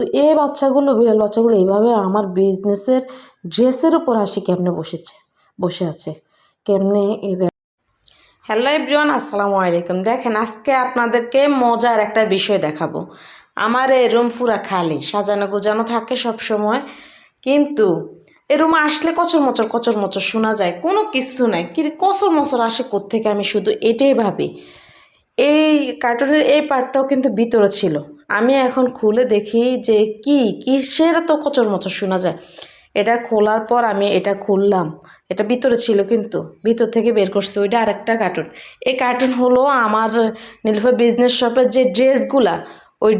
তো এই বাচ্চাগুলো, বিড়াল বাচ্চাগুলো এইভাবে আমার বিজনেসের ড্রেসের উপর আসি কেমনে বসে আছে কেমনে এরা। হ্যালো এভরিওয়ান, আসসালামু আলাইকুম। দেখেন, আজকে আপনাদেরকে মজার একটা বিষয় দেখাবো। আমার এই রুম পুরা খালি, সাজানো গোজানো থাকে সব সময়, কিন্তু এই রুমে আসলে কচর মচর শোনা যায়, কোনো কিছু নাই। কি কচর মচর আসে কোত্থেকে, আমি শুধু এটাই ভাবি। এই কার্টুনের এই পার্টটাও কিন্তু ভিতরে ছিল। আমি এখন খুলে দেখি যে কিসের তো কচর মচর শোনা যায়। এটা খোলার পর আমি এটা খুললাম, এটা ভিতরে ছিল কিন্তু ভিতর থেকে বের করছে ওইটা আরেকটা কার্টুন। এই কার্টুন হলো আমার নীলুফার বিজনেস শপের যে ড্রেসগুলা, ওই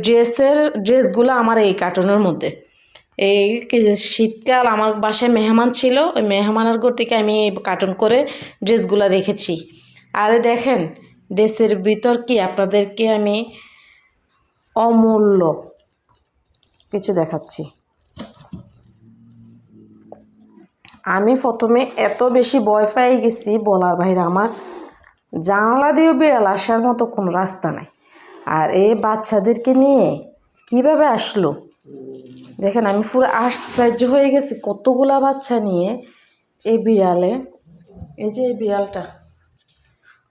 ড্রেসগুলো আমার এই কার্টুনের মধ্যে। এই শীতকাল আমার বাসায় মেহমান ছিল, ওই মেহমানের ঘর থেকে আমি এই কার্টুন করে ড্রেসগুলো রেখেছি। আরে দেখেন ড্রেসের ভিতর কি আপনাদেরকে আমি অমূল্য কিছু দেখাচ্ছি। আমি প্রথমে এত বেশি ভয় পেয়ে গেছি বলার বাইরে। আমার জানলা দিয়েও বিড়াল আসার মতো কোনো রাস্তা নাই, আর এই বাচ্চাদেরকে নিয়ে কিভাবে আসলো দেখেন। আমি পুরো আশ্চর্য হয়ে গেছি কতগুলা বাচ্চা নিয়ে এই বিড়ালে, এই যে এই বিড়ালটা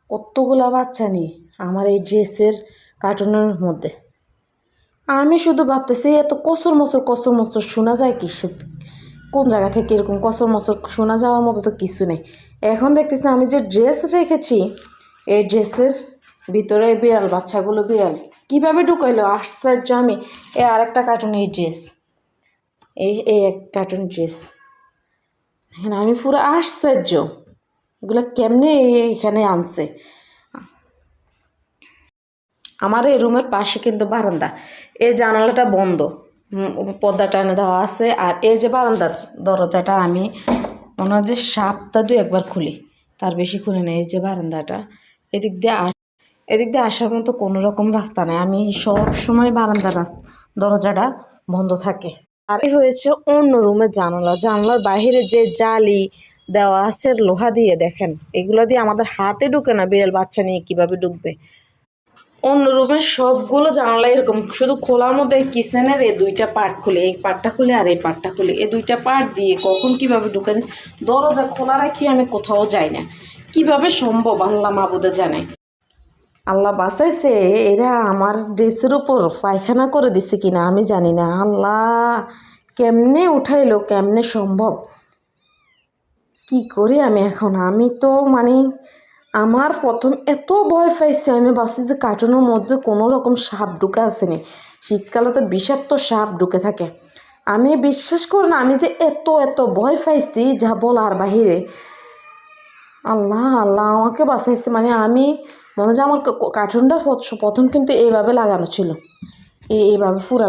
কতগুলা বাচ্চা নিয়ে আমার এই ড্রেসের কার্টুনের মধ্যে। আমি শুধু ভাবতেছি এত কসর মসর শোনা যায় কি, কোন জায়গা থেকে এরকম কসর মসর শোনা যাওয়ার মতো তো কিছু নেই। এখন দেখতেছি আমি যে ড্রেস রেখেছি, এই ড্রেসের ভিতরে বিড়াল বাচ্চাগুলো বিড়াল কীভাবে ঢুকাইলো, আশ্চর্য আমি। এই আরেকটা কার্টুন, এই ড্রেস, এই এক কার্টুন ড্রেস। হ্যাঁ, আমি পুরো আশ্চর্য এগুলো কেমনে এখানে আনছে। আমার এই রুমের পাশে কিন্তু বারান্দা, এই জানালাটা বন্ধ, পর্দা টানে দেওয়া আছে। আর এই যে বারান্দার দরজাটা আমি মনে হয় যে সপ্তাহে একবার খুলি, তার বেশি খুলি না। এই যে বারান্দাটা, এদিক দিয়ে আসার মতো কোনো রকম রাস্তা নেই। আমি সব সময় বারান্দার দরজাটা বন্ধ থাকে। আর এই হয়েছে অন্য রুমের জানালার বাহিরে যে জালি দেওয়া আছে লোহা দিয়ে, দেখেন এগুলো দিয়ে আমাদের হাতে ঢুকে না, বিড়াল বাচ্চা নিয়ে কিভাবে ঢুকবে। অন্য রুমের সবগুলো জানালা এরকম, শুধু খোলার মধ্যে কিচেনের এই দুইটা পার্ট খুলে, এই পার্টটা খুলে আর এই পার্টটা খুলে, এই দুইটা পার্ট দিয়ে কখন কিভাবে ঢুকানি। দরজা খোলা রাখি আমি কোথাও যাই না, কিভাবে সম্ভব আল্লাহ মাবুদে জানে। আল্লাহ বাঁচাইছে, এরা আমার ড্রেসের উপর পায়খানা করে দিছে কিনা আমি জানি না। আল্লাহ কেমনে উঠাইলো, কেমনে সম্ভব, কি করি আমি এখন। আমি তো আমার প্রথম এত ভয় পাইছে, আমি ভাবছি যে কার্টুনের মধ্যে কোনো রকম সাপ ঢুকে আসেনি। শীতকালে তো বিষাক্ত সাপ ঢুকে থাকে। আমি বিশ্বাস করি না, আমি যে এত ভয় পাইছি যা বলার বাহিরে। আল্লাহ আমাকে বাঁচাইছে। আমি মনে হয় যে আমার কার্টুনটা প্রথম কিন্তু এইভাবে লাগানো ছিল, এইভাবে ফুরা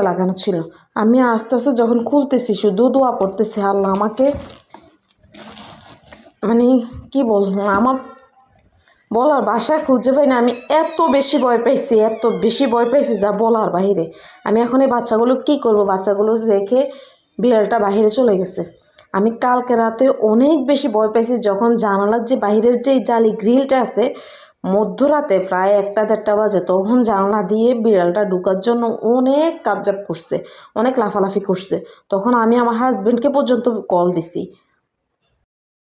লাগানো ছিল। আমি আস্তে আস্তে যখন খুলতেছি শুধু দোয়া পড়তেছি, আল্লাহ আমাকে কি বলবো, আমার বলার ভাষা খুঁজে পাই না। আমি এত বেশি ভয় পাইছি যা বলার বাহিরে। আমি এখন এই বাচ্চাগুলো কি করব, বাচ্চাগুলো রেখে বিড়ালটা বাহিরে চলে গেছে। আমি কালকে রাতে অনেক বেশি ভয় পাইছি যখন জানালার যে বাহিরের যে জালি গ্রিলটা আছে, মধ্যরাতে প্রায় 1-1:30 বাজে, তখন জানলা দিয়ে বিড়ালটা ঢুকার জন্য অনেক কাবজাব করছে, অনেক লাফালাফি করছে। তখন আমি আমার হাজবেন্ডকে পর্যন্ত কল দিছি,